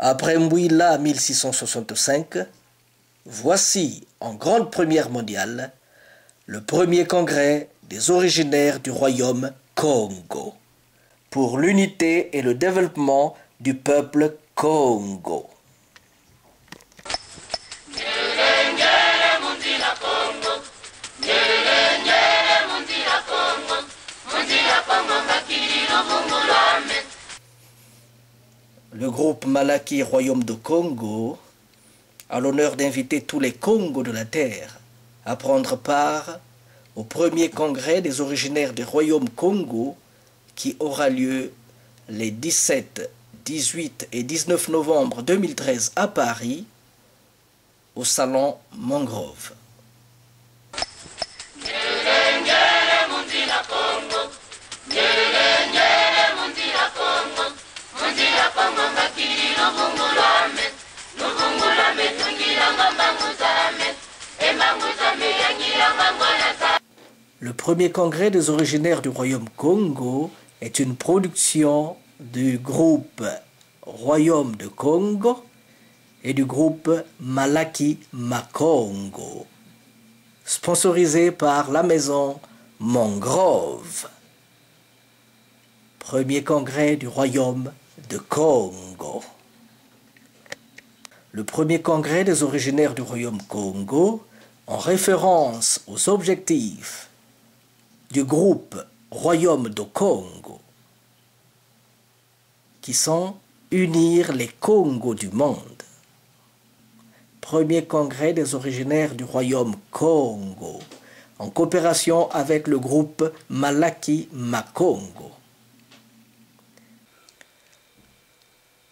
Après Mbouila 1665, voici, en grande première mondiale, le premier congrès des originaires du royaume Congo pour l'unité et le développement du peuple Congo. Le groupe Malaki Royaume de Congo a l'honneur d'inviter tous les Congos de la Terre à prendre part au premier congrès des originaires du royaume Congo qui aura lieu les 17, 18 et 19 novembre 2013 à Paris au salon Mangrove. Le premier congrès des originaires du royaume Congo est une production du groupe Royaume de Congo et du groupe Malaki Makongo, sponsorisé par la maison Mangrove. Premier congrès du royaume de Congo. Le premier congrès des originaires du royaume Congo, en référence aux objectifs du groupe Royaume de Congo, qui sont unir les Congos du monde. Premier congrès des originaires du royaume Congo, en coopération avec le groupe Malaki Makongo.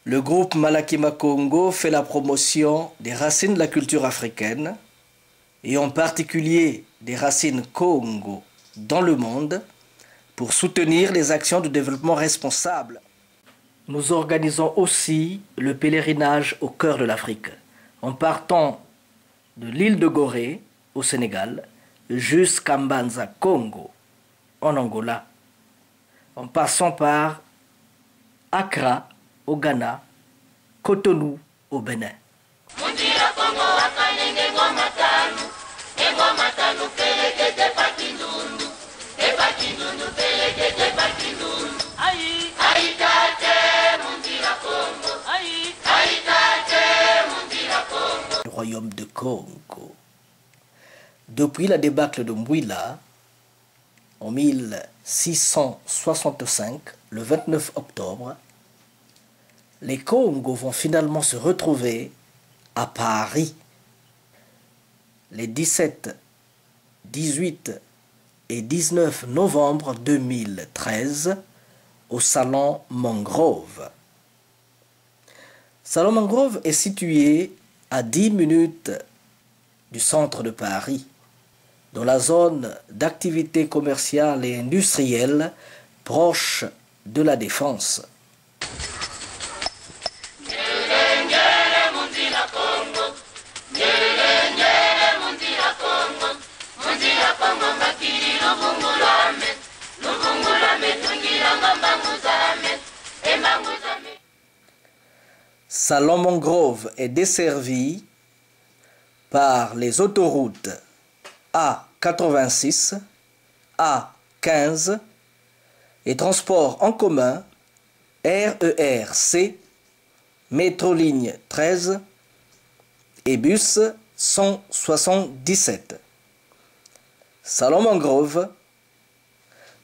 Le groupe Malaki Makongo fait la promotion des racines de la culture africaine et en particulier des racines Congo dans le monde pour soutenir les actions de développement responsable. Nous organisons aussi le pèlerinage au cœur de l'Afrique, en partant de l'île de Gorée au Sénégal jusqu'à Mbanza, Congo, en Angola, en passant par Accra au Ghana, Cotonou au Bénin. Le royaume de Congo. Depuis la débâcle de Mbouila, en 1665, le 29 octobre, les Congos vont finalement se retrouver à Paris les 17, 18 et 19 novembre 2013 au salon Mangrove. Salon Mangrove est situé à 10 minutes du centre de Paris, dans la zone d'activité commerciale et industrielle proche de la Défense. Salon Mangrove est desservi par les autoroutes A86, A15 et transports en commun RERC, métroligne 13 et bus 177. Salon Mangrove,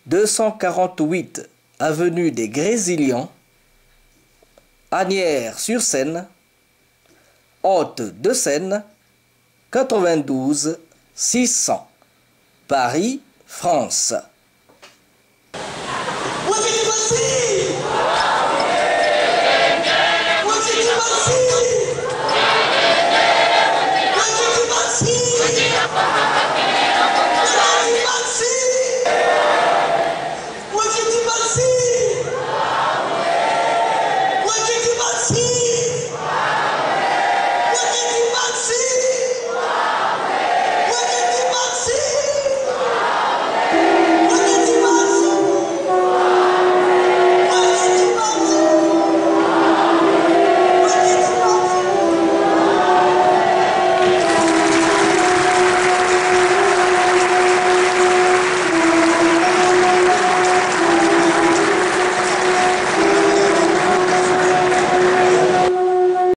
248 avenue des Grésiliens, Asnières-sur-Seine, Haute-de-Seine, 92 600, Paris, France. Vas-y, vas-y!